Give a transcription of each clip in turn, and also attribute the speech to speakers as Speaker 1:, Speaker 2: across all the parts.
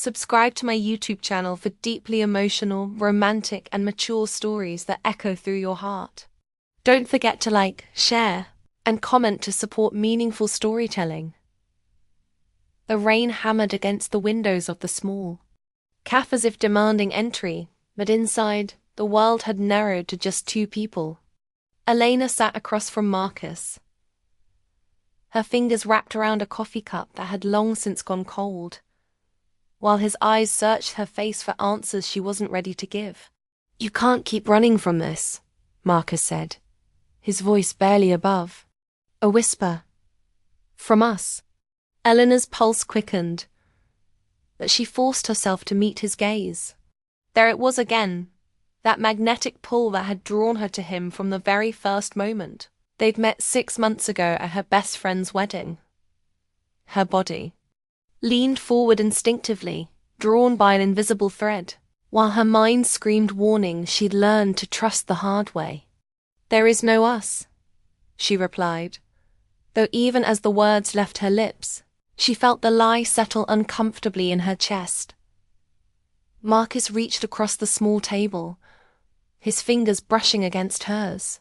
Speaker 1: Subscribe to my YouTube channel for deeply emotional, romantic, and mature stories that echo through your heart. Don't forget to like, share, and comment to support meaningful storytelling. The rain hammered against the windows of the small cafe as if demanding entry, but inside, the world had narrowed to just two people. Elena sat across from Marcus, her fingers wrapped around a coffee cup that had long since gone cold, while his eyes searched her face for answers she wasn't ready to give. "You can't keep running from this," Marcus said, his voice barely above a whisper. "From us." Eleanor's pulse quickened, but she forced herself to meet his gaze. There it was again, that magnetic pull that had drawn her to him from the very first moment. They'd met 6 months ago at her best friend's wedding. Her body leaned forward instinctively, drawn by an invisible thread, while her mind screamed warning she'd learned to trust the hard way. "There is no us," she replied, though even as the words left her lips, she felt the lie settle uncomfortably in her chest. Marcus reached across the small table, his fingers brushing against hers.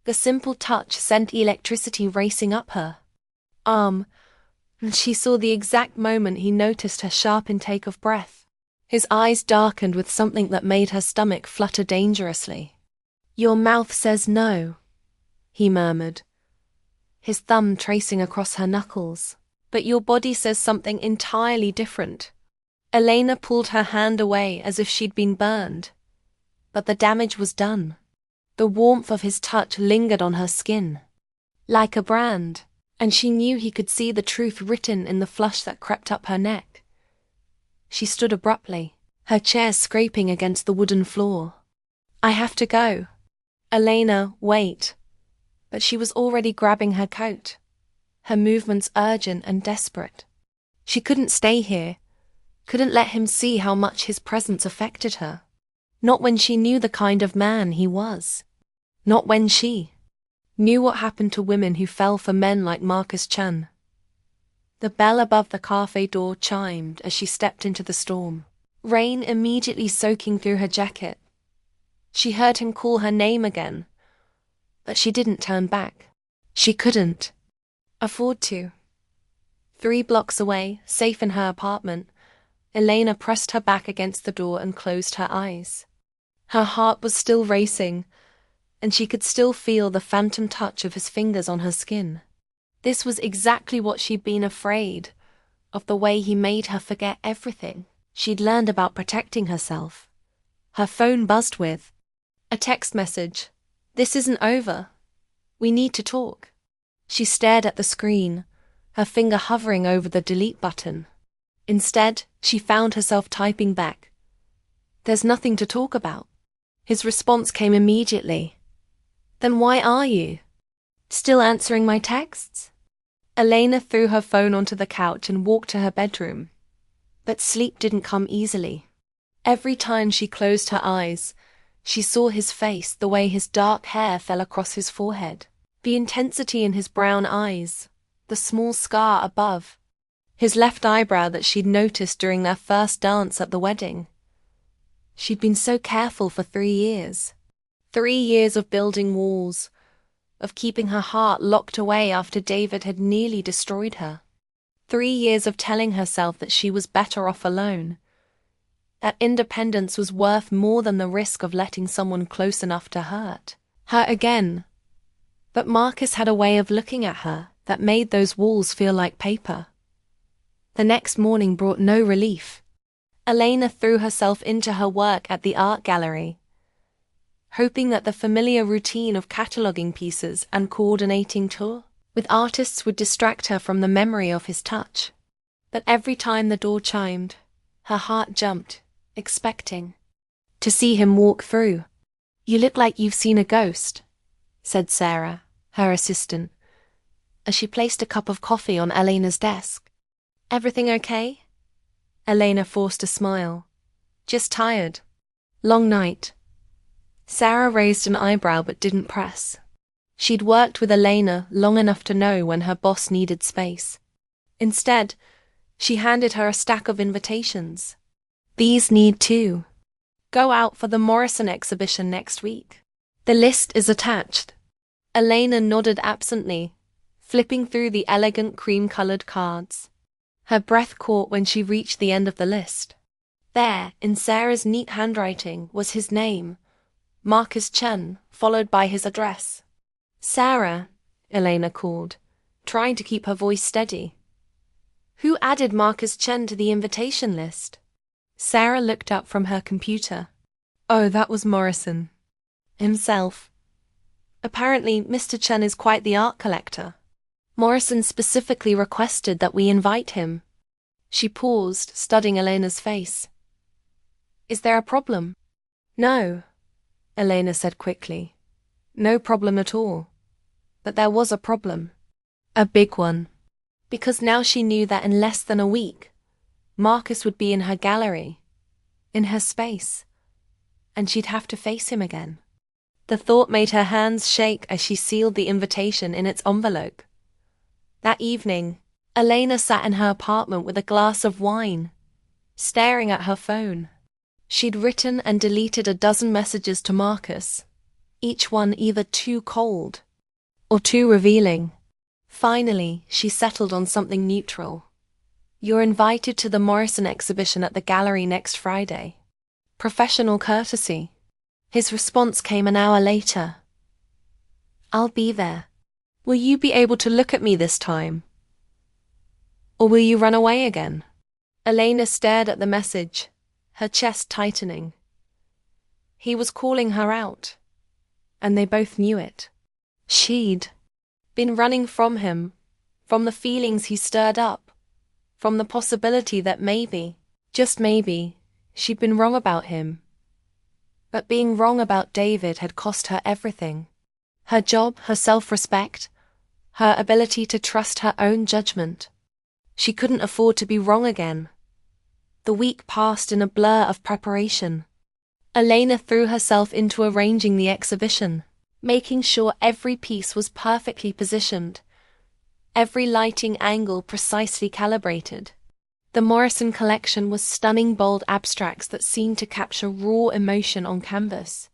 Speaker 1: The simple touch sent electricity racing up her arm, and she saw the exact moment he noticed her sharp intake of breath. His eyes darkened with something that made her stomach flutter dangerously. "Your mouth says no," he murmured, his thumb tracing across her knuckles. "But your body says something entirely different." Elena pulled her hand away as if she'd been burned. But the damage was done. The warmth of his touch lingered on her skin, like a brand, and she knew he could see the truth written in the flush that crept up her neck. She stood abruptly, her chair scraping against the wooden floor. "I have to go." "Elena, wait." But she was already grabbing her coat, her movements urgent and desperate. She couldn't stay here, couldn't let him see how much his presence affected her. Not when she knew the kind of man he was. Not when she knew what happened to women who fell for men like Marcus Chan. The bell above the cafe door chimed as she stepped into the storm, rain immediately soaking through her jacket. She heard him call her name again, but she didn't turn back. She couldn't afford to. 3 blocks away, safe in her apartment, Elena pressed her back against the door and closed her eyes. Her heart was still racing, and she could still feel the phantom touch of his fingers on her skin. This was exactly what she'd been afraid of, the way he made her forget everything she'd learned about protecting herself. Her phone buzzed with a text message. "This isn't over. We need to talk." She stared at the screen, her finger hovering over the delete button. Instead, she found herself typing back, "There's nothing to talk about." His response came immediately. "Then why are you still answering my texts?" Elena threw her phone onto the couch and walked to her bedroom. But sleep didn't come easily. Every time she closed her eyes, she saw his face, the way his dark hair fell across his forehead, the intensity in his brown eyes, the small scar above his left eyebrow that she'd noticed during their first dance at the wedding. She'd been so careful for 3 years. 3 years of building walls, of keeping her heart locked away after David had nearly destroyed her. 3 years of telling herself that she was better off alone, that independence was worth more than the risk of letting someone close enough to hurt her again. But Marcus had a way of looking at her that made those walls feel like paper. The next morning brought no relief. Elena threw herself into her work at the art gallery, hoping that the familiar routine of cataloguing pieces and coordinating tour with artists would distract her from the memory of his touch. But every time the door chimed, her heart jumped, expecting to see him walk through. "You look like you've seen a ghost," said Sarah, her assistant, as she placed a cup of coffee on Elena's desk. "Everything okay?" Elena forced a smile. "Just tired. Long night." Sarah raised an eyebrow but didn't press. She'd worked with Elena long enough to know when her boss needed space. Instead, She handed her a stack of invitations. These need to go out for the Morrison exhibition next week. The list is attached. Elena nodded absently, flipping through the elegant cream-colored cards. Her breath caught when she reached the end of the list. There, in Sarah's neat handwriting, was his name, Marcus Chen, followed by his address. Sarah, Elena called, trying to keep her voice steady. Who added Marcus Chen to the invitation list? Sarah looked up from her computer. Oh, that was Morrison. Himself. Apparently, Mr. Chen is quite the art collector. Morrison specifically requested that we invite him. She paused, studying Elena's face. Is there a problem? No, Elena said quickly. No problem at all. But there was a problem. A big one. Because now she knew that in less than a week, Marcus would be in her gallery, in her space, and she'd have to face him again. The thought made her hands shake as she sealed the invitation in its envelope. That evening, Elena sat in her apartment with a glass of wine, staring at her phone. She'd written and deleted a dozen messages to Marcus, each one either too cold or too revealing. Finally, she settled on something neutral. You're invited to the Morrison exhibition at the gallery next Friday. Professional courtesy. His response came an hour later. I'll be there. Will you be able to look at me this time? Or will you run away again? Elena stared at the message, her chest tightening. He was calling her out, and they both knew it. She'd been running from him, from the feelings he stirred up, from the possibility that maybe, just maybe, she'd been wrong about him. But being wrong about David had cost her everything. Her job, her self-respect, her ability to trust her own judgment. She couldn't afford to be wrong again. The week passed in a blur of preparation. Elena threw herself into arranging the exhibition, making sure every piece was perfectly positioned, every lighting angle precisely calibrated. The Morrison collection was stunning bold abstracts that seemed to capture raw emotion on canvas.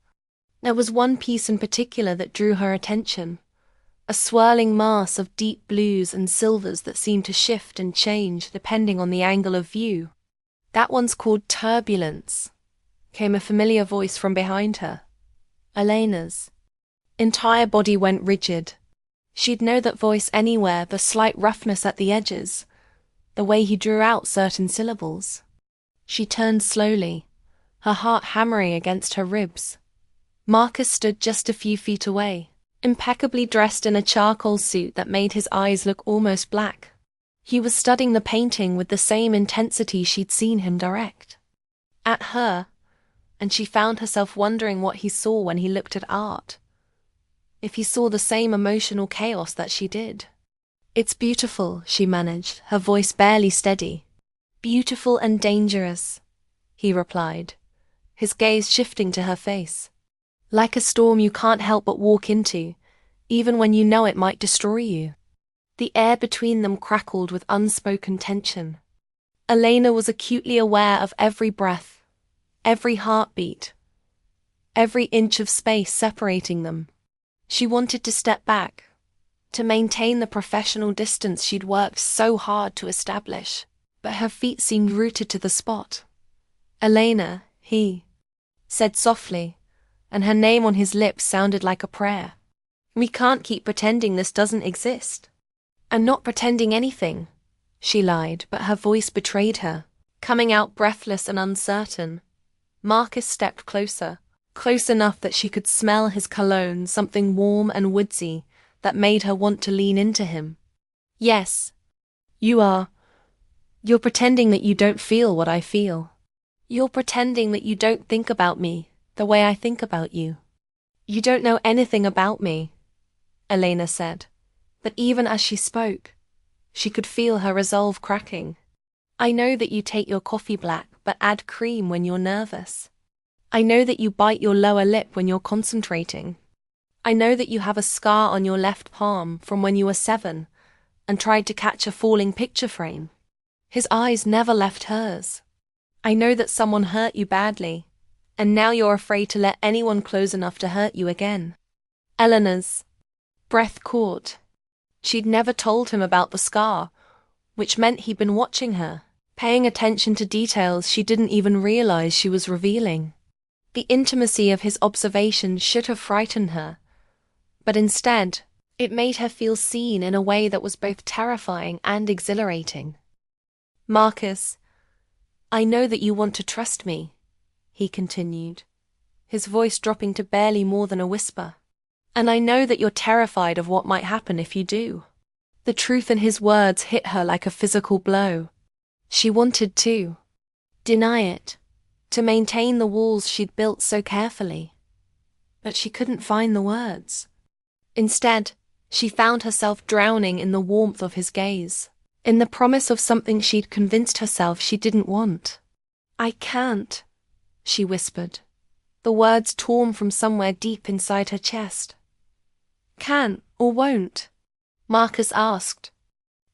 Speaker 1: There was one piece in particular that drew her attention, a swirling mass of deep blues and silvers that seemed to shift and change depending on the angle of view. That one's called Turbulence, came a familiar voice from behind her. Elena's entire body went rigid. She'd know that voice anywhere, the slight roughness at the edges, the way he drew out certain syllables. She turned slowly, her heart hammering against her ribs. Marcus stood just a few feet away, impeccably dressed in a charcoal suit that made his eyes look almost black. He was studying the painting with the same intensity she'd seen him direct at her, and she found herself wondering what he saw when he looked at art. If he saw the same emotional chaos that she did. It's beautiful, she managed, her voice barely steady. Beautiful and dangerous, he replied, his gaze shifting to her face. Like a storm you can't help but walk into, even when you know it might destroy you. The air between them crackled with unspoken tension. Elena was acutely aware of every breath, every heartbeat, every inch of space separating them. She wanted to step back, to maintain the professional distance she'd worked so hard to establish, but her feet seemed rooted to the spot. Elena, he said softly, and her name on his lips sounded like a prayer. We can't keep pretending this doesn't exist. I'm not pretending anything, she lied, but her voice betrayed her, coming out breathless and uncertain. Marcus stepped closer, close enough that she could smell his cologne, something warm and woodsy that made her want to lean into him. Yes, you are. You're pretending that you don't feel what I feel. You're pretending that you don't think about me the way I think about you. You don't know anything about me, Elena said. But even as she spoke, she could feel her resolve cracking. I know that you take your coffee black but add cream when you're nervous. I know that you bite your lower lip when you're concentrating. I know that you have a scar on your left palm from when you were 7 and tried to catch a falling picture frame. His eyes never left hers. I know that someone hurt you badly, and now you're afraid to let anyone close enough to hurt you again. Eleanor's breath caught. She'd never told him about the scar, which meant he'd been watching her, paying attention to details she didn't even realize she was revealing. The intimacy of his observation should have frightened her, but instead, it made her feel seen in a way that was both terrifying and exhilarating. Marcus, I know that you want to trust me, he continued, his voice dropping to barely more than a whisper. And I know that you're terrified of what might happen if you do. The truth in his words hit her like a physical blow. She wanted to deny it, to maintain the walls she'd built so carefully. But she couldn't find the words. Instead, she found herself drowning in the warmth of his gaze, in the promise of something she'd convinced herself she didn't want. I can't, she whispered, the words torn from somewhere deep inside her chest. Can or won't? Marcus asked,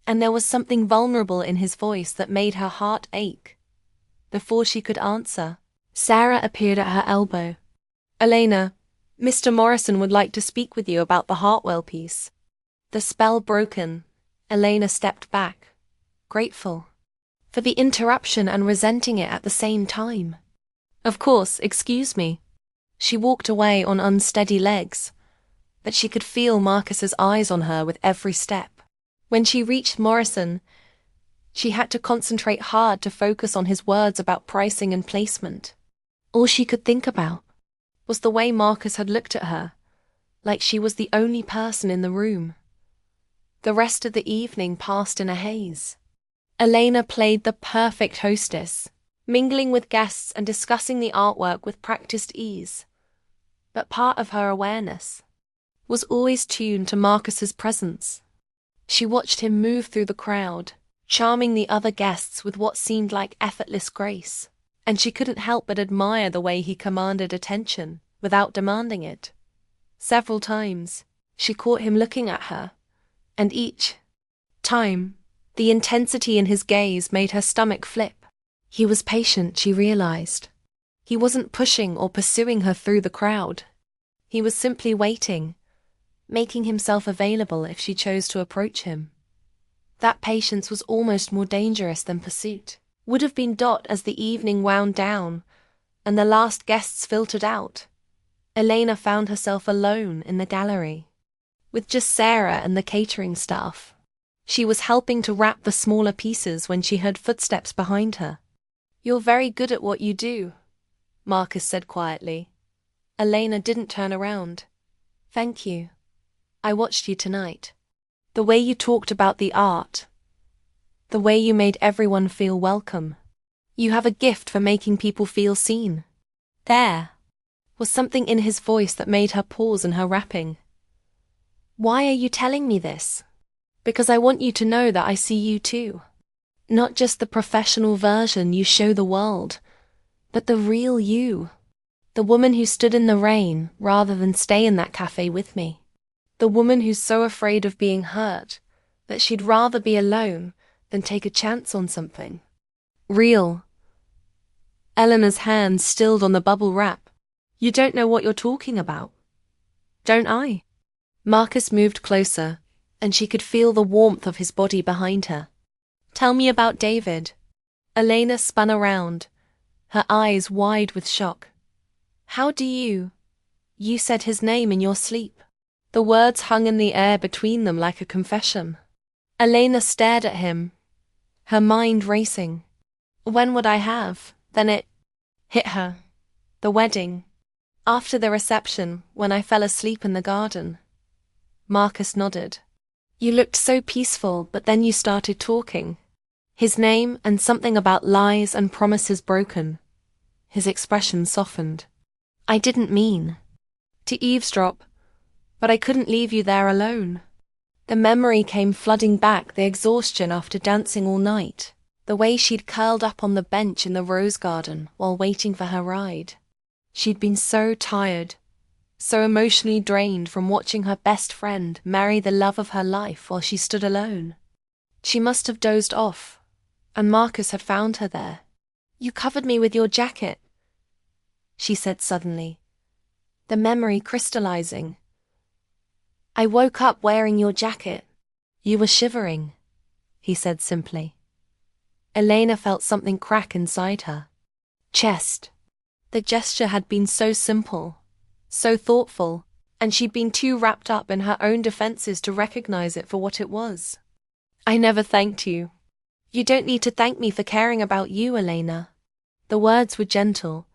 Speaker 1: and there was something vulnerable in his voice that made her heart ache. Before she could answer, Sarah appeared at her elbow. Elena, Mr. Morrison would like to speak with you about the Hartwell piece. The spell broken, Elena stepped back, grateful for the interruption and resenting it at the same time. Of course, excuse me. She walked away on unsteady legs, but she could feel Marcus's eyes on her with every step. When she reached Morrison, she had to concentrate hard to focus on his words about pricing and placement. All she could think about was the way Marcus had looked at her, like she was the only person in the room. The rest of the evening passed in a haze. Elena played the perfect hostess, mingling with guests and discussing the artwork with practiced ease. But part of her awareness was always tuned to Marcus's presence. She watched him move through the crowd, charming the other guests with what seemed like effortless grace, and she couldn't help but admire the way he commanded attention without demanding it. Several times, she caught him looking at her, and each time, the intensity in his gaze made her stomach flip. He was patient, she realized. He wasn't pushing or pursuing her through the crowd. He was simply waiting, making himself available if she chose to approach him. That patience was almost more dangerous than pursuit. Would have been Dot as the evening wound down, and the last guests filtered out. Elena found herself alone in the gallery, with just Sarah and the catering staff. She was helping to wrap the smaller pieces when she heard footsteps behind her. You're very good at what you do, Marcus said quietly. Elena didn't turn around. Thank you. I watched you tonight. The way you talked about the art. The way you made everyone feel welcome. You have a gift for making people feel seen. There was something in his voice that made her pause in her rapping. Why are you telling me this? Because I want you to know that I see you too. Not just the professional version you show the world, but the real you. The woman who stood in the rain rather than stay in that cafe with me. The woman who's so afraid of being hurt that she'd rather be alone than take a chance on something. Real. Eleanor's hand stilled on the bubble wrap. You don't know what you're talking about. Don't I? Marcus moved closer, and she could feel the warmth of his body behind her. Tell me about David. Elena spun around, her eyes wide with shock. How do you? You said his name in your sleep. The words hung in the air between them like a confession. Elena stared at him, her mind racing. When would I have? Then it hit her. The wedding. After the reception, when I fell asleep in the garden. Marcus nodded. You looked so peaceful, but then you started talking. His name and something about lies and promises broken. His expression softened. I didn't mean to eavesdrop, but I couldn't leave you there alone. The memory came flooding back, the exhaustion after dancing all night, the way she'd curled up on the bench in the rose garden while waiting for her ride. She'd been so tired, so emotionally drained from watching her best friend marry the love of her life while she stood alone. She must have dozed off, And Marcus had found her there. "You covered me with your jacket," she said suddenly, the memory crystallizing. "I woke up wearing your jacket." "You were shivering," he said simply. Elena felt something crack inside her chest. The gesture had been so simple, so thoughtful, and she'd been too wrapped up in her own defenses to recognize it for what it was. "I never thanked you." "You don't need to thank me for caring about you, Elena." The words were gentle,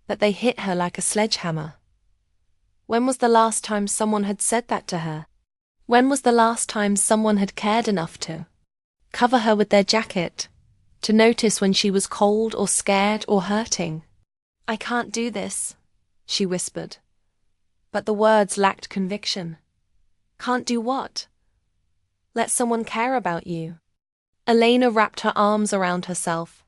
Speaker 1: but they hit her like a sledgehammer. When was the last time someone had said that to her? When was the last time someone had cared enough to cover her with their jacket, to notice when she was cold or scared or hurting? "I can't do this," she whispered. But the words lacked conviction. "Can't do what?" "Let someone care about you." Elena wrapped her arms around herself,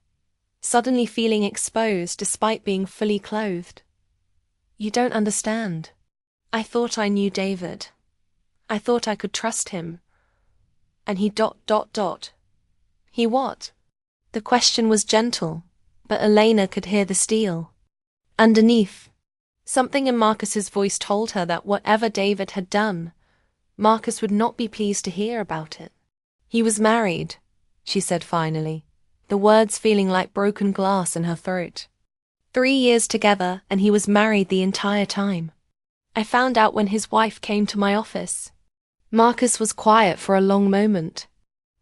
Speaker 1: suddenly feeling exposed despite being fully clothed. "You don't understand. I thought I knew David. I thought I could trust him. And he ... He what?" The question was gentle, but Elena could hear the steel underneath. Something in Marcus's voice told her that whatever David had done, Marcus would not be pleased to hear about it. "He was married," she said finally, the words feeling like broken glass in her throat. 3 years together, and he was married the entire time. "I found out when his wife came to my office." Marcus was quiet for a long moment.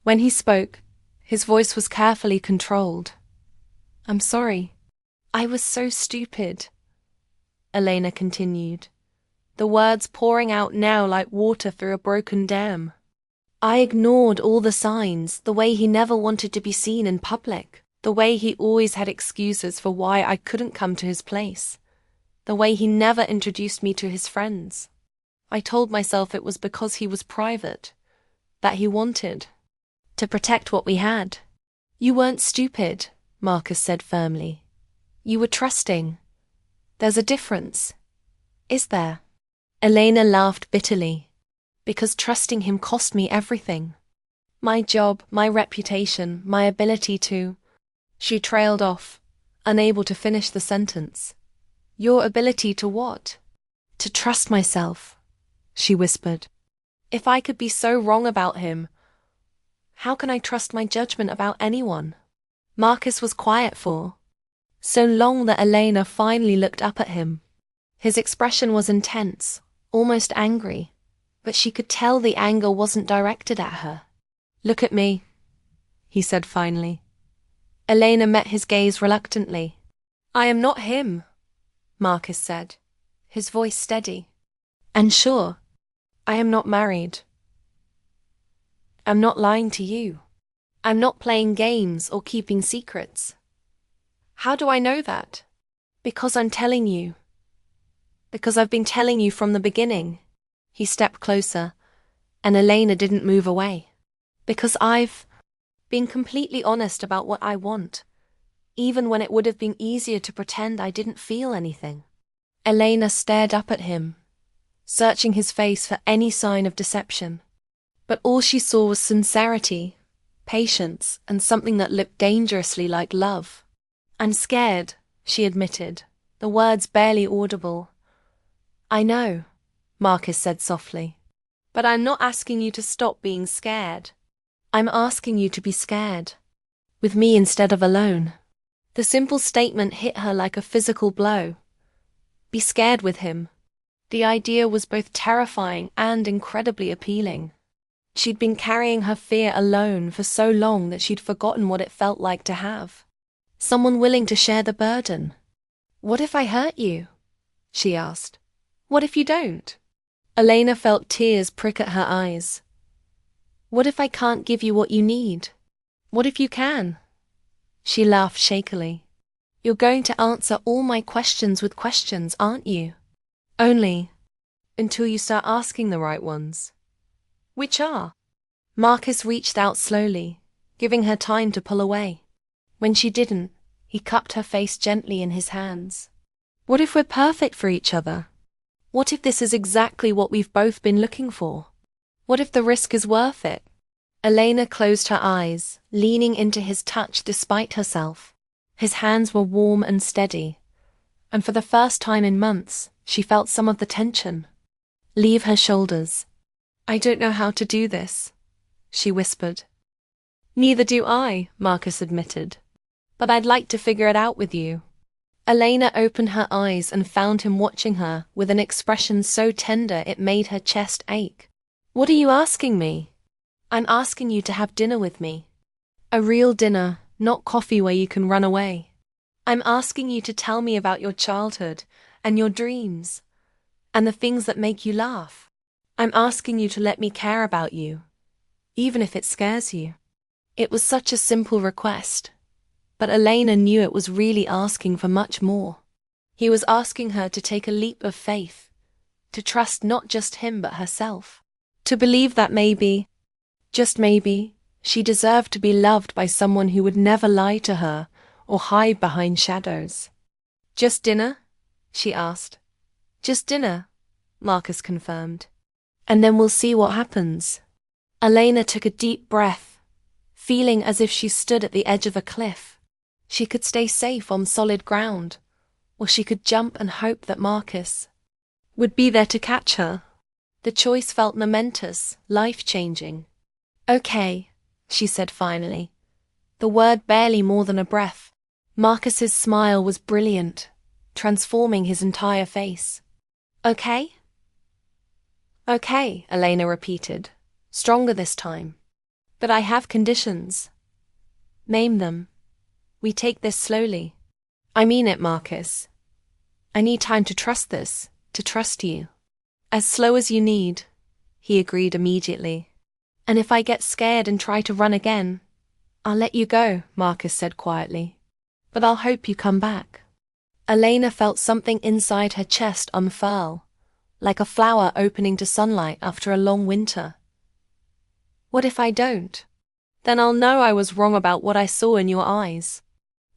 Speaker 1: When he spoke, his voice was carefully controlled. "I'm sorry. I was so stupid," Elena continued, the words pouring out now like water through a broken dam. "I ignored all the signs, the way he never wanted to be seen in public, the way he always had excuses for why I couldn't come to his place, the way he never introduced me to his friends. I told myself it was because he was private, that he wanted to protect what we had." "You weren't stupid," Marcus said firmly. "You were trusting. There's a difference. Is there?" Elena laughed bitterly. "Because trusting him cost me everything. My job, my reputation, my ability to..." She trailed off, unable to finish the sentence. "Your ability to what?" "To trust myself," she whispered. "If I could be so wrong about him, how can I trust my judgment about anyone?" Marcus was quiet for so long that Elena finally looked up at him. His expression was intense, almost angry, but she could tell the anger wasn't directed at her. "Look at me," he said finally. Elena met his gaze reluctantly. "I am not him," Marcus said, his voice steady. "And sure, I am not married. I'm not lying to you. I'm not playing games or keeping secrets." "How do I know that?" "Because I'm telling you. Because I've been telling you from the beginning." He stepped closer, and Elena didn't move away. "Because I've been completely honest about what I want, even when it would have been easier to pretend I didn't feel anything." Elena stared up at him, searching his face for any sign of deception. But all she saw was sincerity, patience, and something that looked dangerously like love. "I'm scared," she admitted, the words barely audible. "I know," Marcus said softly. "But I'm not asking you to stop being scared. I'm asking you to be scared. With me instead of alone." The simple statement hit her like a physical blow. Be scared with him. The idea was both terrifying and incredibly appealing. She'd been carrying her fear alone for so long that she'd forgotten what it felt like to have someone willing to share the burden. "What if I hurt you?" she asked. "What if you don't?" Elena felt tears prick at her eyes. "What if I can't give you what you need? What if you can?" She laughed shakily. "You're going to answer all my questions with questions, aren't you? Only until you start asking the right ones." "Which are?" Marcus reached out slowly, giving her time to pull away. When she didn't, he cupped her face gently in his hands. "What if we're perfect for each other? What if this is exactly what we've both been looking for? What if the risk is worth it? Elena closed her eyes, leaning into his touch despite herself. His hands were warm and steady, and for the first time in months, she felt some of the tension leave her shoulders. "I don't know how to do this," she whispered. "Neither do I," Marcus admitted. "But I'd like to figure it out with you." Elena opened her eyes and found him watching her with an expression so tender it made her chest ache. "What are you asking me?" "I'm asking you to have dinner with me. A real dinner, not coffee where you can run away. I'm asking you to tell me about your childhood and your dreams and the things that make you laugh. I'm asking you to let me care about you, even if it scares you." It was such a simple request, but Elena knew it was really asking for much more. He was asking her to take a leap of faith, to trust not just him but herself, to believe that maybe, just maybe, she deserved to be loved by someone who would never lie to her or hide behind shadows. "Just dinner?" she asked. "Just dinner," Marcus confirmed. "And then we'll see what happens." Elena took a deep breath, feeling as if she stood at the edge of a cliff. She could stay safe on solid ground, or she could jump and hope that Marcus would be there to catch her. The choice felt momentous, life-changing. "Okay," she said finally, the word barely more than a breath. Marcus's smile was brilliant, transforming his entire face. "Okay?" "Okay," Elena repeated, stronger this time. "But I have conditions." "Name them. We take this slowly." "I mean it, Marcus. I need time to trust this, to trust you." "As slow as you need," he agreed immediately. "And if I get scared and try to run again, I'll let you go," Marcus said quietly. "But I'll hope you come back." Elena felt something inside her chest unfurl, like a flower opening to sunlight after a long winter. "What if I don't? Then I'll know I was wrong about what I saw in your eyes."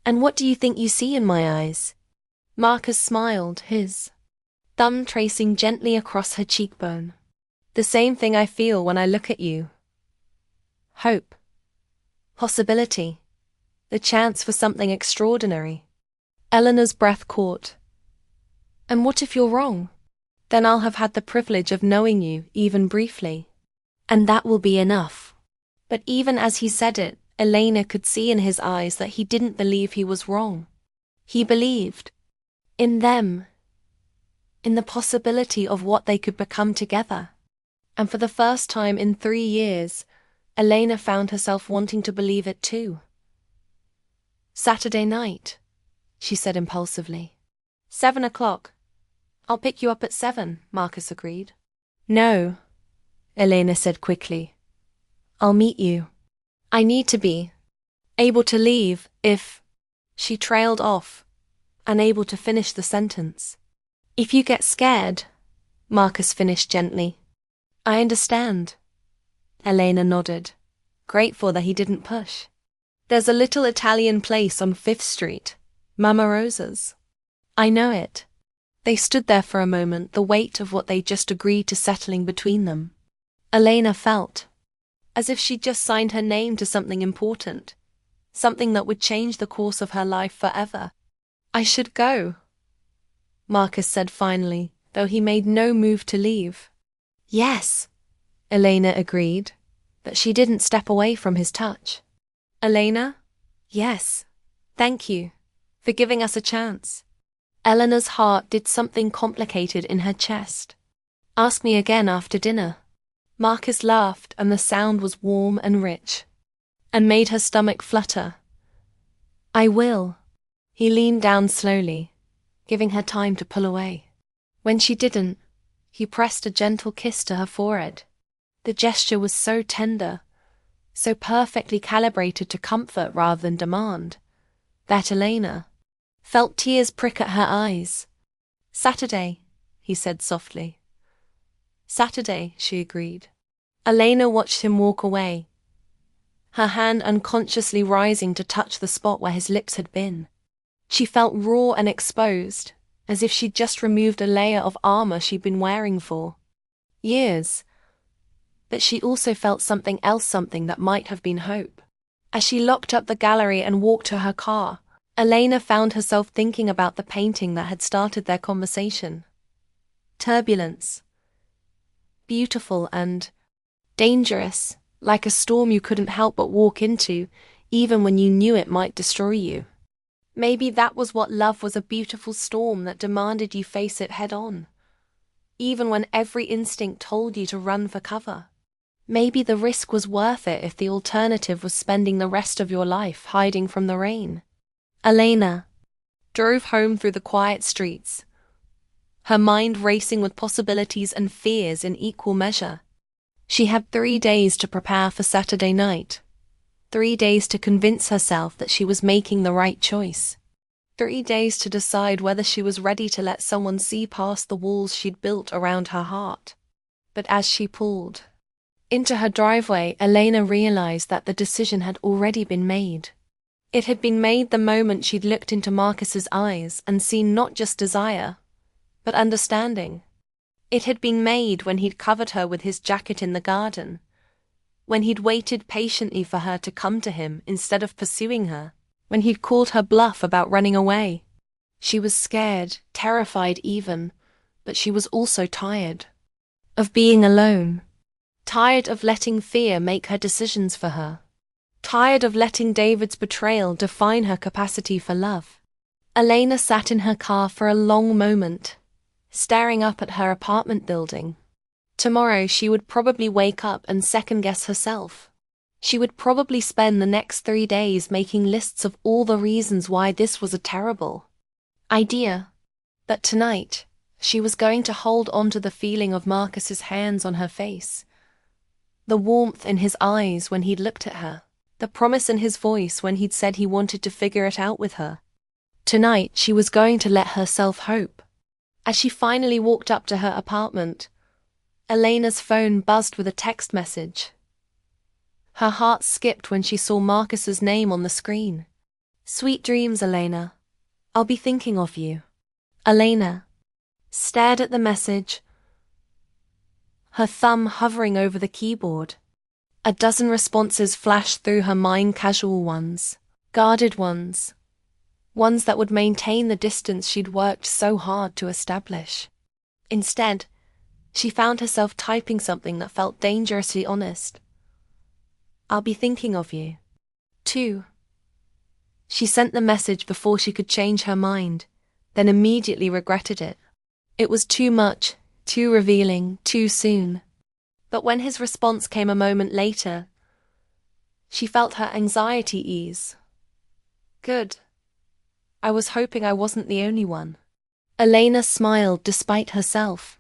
Speaker 1: "And what do you think you see in my eyes?" Marcus smiled, his thumb tracing gently across her cheekbone. "The same thing I feel when I look at you. Hope. Possibility. The chance for something extraordinary." Eleanor's breath caught. "And what if you're wrong? Then I'll have had the privilege of knowing you, even briefly. And that will be enough." But even as he said it, Elena could see in his eyes that he didn't believe he was wrong. He believed in them, in the possibility of what they could become together. And for the first time in 3 years, Elena found herself wanting to believe it too. "Saturday night," she said impulsively. 7 o'clock. "I'll pick you up at 7, Marcus agreed. "No," Elena said quickly. "I'll meet you. I need to be able to leave if—" She trailed off, unable to finish the sentence. "If you get scared," Marcus finished gently. "I understand." Elena nodded, grateful that he didn't push. "There's a little Italian place on 5th Street, Mama Rosa's." "I know it." They stood there for a moment, the weight of what they just agreed to settling between them. Elena felt as if she'd just signed her name to something important, something that would change the course of her life forever. "I should go," Marcus said finally, though he made no move to leave. "Yes," Elena agreed, but she didn't step away from his touch. "Elena?" "Yes. Thank you for giving us a chance." Eleanor's heart did something complicated in her chest. "Ask me again after dinner." Marcus laughed, and the sound was warm and rich, and made her stomach flutter. "I will." He leaned down slowly, giving her time to pull away. When she didn't, he pressed a gentle kiss to her forehead. The gesture was so tender, so perfectly calibrated to comfort rather than demand, that Elena felt tears prick at her eyes. "Saturday," he said softly. "Saturday," she agreed. Elena watched him walk away, her hand unconsciously rising to touch the spot where his lips had been. She felt raw and exposed, as if she'd just removed a layer of armor she'd been wearing for years. But she also felt something else, something that might have been hope. As she locked up the gallery and walked to her car, Elena found herself thinking about the painting that had started their conversation. Turbulence. Beautiful and dangerous, like a storm you couldn't help but walk into, even when you knew it might destroy you. Maybe that was what love was, a beautiful storm that demanded you face it head on, even when every instinct told you to run for cover. Maybe the risk was worth it if the alternative was spending the rest of your life hiding from the rain. Elena drove home through the quiet streets, her mind racing with possibilities and fears in equal measure. She had 3 days to prepare for Saturday night. 3 days to convince herself that she was making the right choice. 3 days to decide whether she was ready to let someone see past the walls she'd built around her heart. But as she pulled into her driveway, Elena realized that the decision had already been made. It had been made the moment she'd looked into Marcus's eyes and seen not just desire, but understanding. It had been made when he'd covered her with his jacket in the garden, when he'd waited patiently for her to come to him instead of pursuing her, when he'd called her bluff about running away. She was scared, terrified even, but she was also tired of being alone. Tired of letting fear make her decisions for her. Tired of letting David's betrayal define her capacity for love. Elena sat in her car for a long moment, staring up at her apartment building. Tomorrow she would probably wake up and second-guess herself. She would probably spend the next 3 days making lists of all the reasons why this was a terrible idea. But tonight, she was going to hold on to the feeling of Marcus's hands on her face, the warmth in his eyes when he'd looked at her, the promise in his voice when he'd said he wanted to figure it out with her. Tonight she was going to let herself hope. As she finally walked up to her apartment, Elena's phone buzzed with a text message. Her heart skipped when she saw Marcus's name on the screen. "Sweet dreams, Elena. I'll be thinking of you." Elena stared at the message, her thumb hovering over the keyboard. A dozen responses flashed through her mind, casual ones, guarded ones, ones that would maintain the distance she'd worked so hard to establish. Instead, she found herself typing something that felt dangerously honest. "I'll be thinking of you, too." She sent the message before she could change her mind, then immediately regretted it. It was too much, too revealing, too soon. But when his response came a moment later, she felt her anxiety ease. Good. I was hoping I wasn't the only one. Elena smiled despite herself,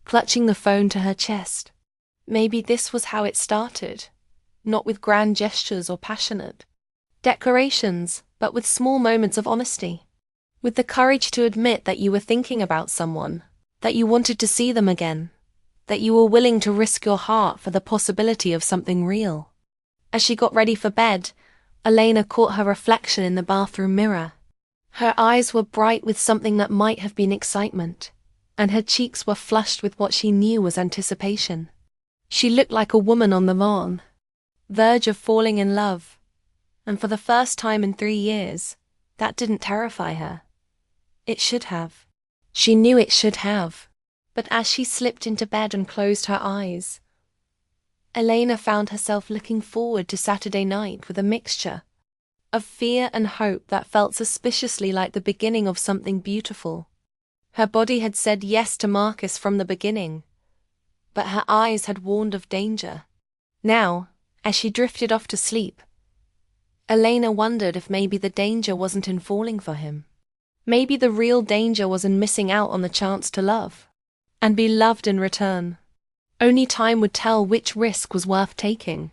Speaker 1: clutching the phone to her chest. Maybe this was how it started, not with grand gestures or passionate declarations, but with small moments of honesty. With the courage to admit that you were thinking about someone, that you wanted to see them again, that you were willing to risk your heart for the possibility of something real. As she got ready for bed, Elena caught her reflection in the bathroom mirror. Her eyes were bright with something that might have been excitement, and her cheeks were flushed with what she knew was anticipation. She looked like a woman on the lawn, verge of falling in love, and for the first time in 3 years, that didn't terrify her. It should have. She knew it should have. But as she slipped into bed and closed her eyes, Elena found herself looking forward to Saturday night with a mixture of fear and hope that felt suspiciously like the beginning of something beautiful. Her body had said yes to Marcus from the beginning, but her eyes had warned of danger. Now, as she drifted off to sleep, Elena wondered if maybe the danger wasn't in falling for him. Maybe the real danger was in missing out on the chance to love, and be loved in return. Only time would tell which risk was worth taking.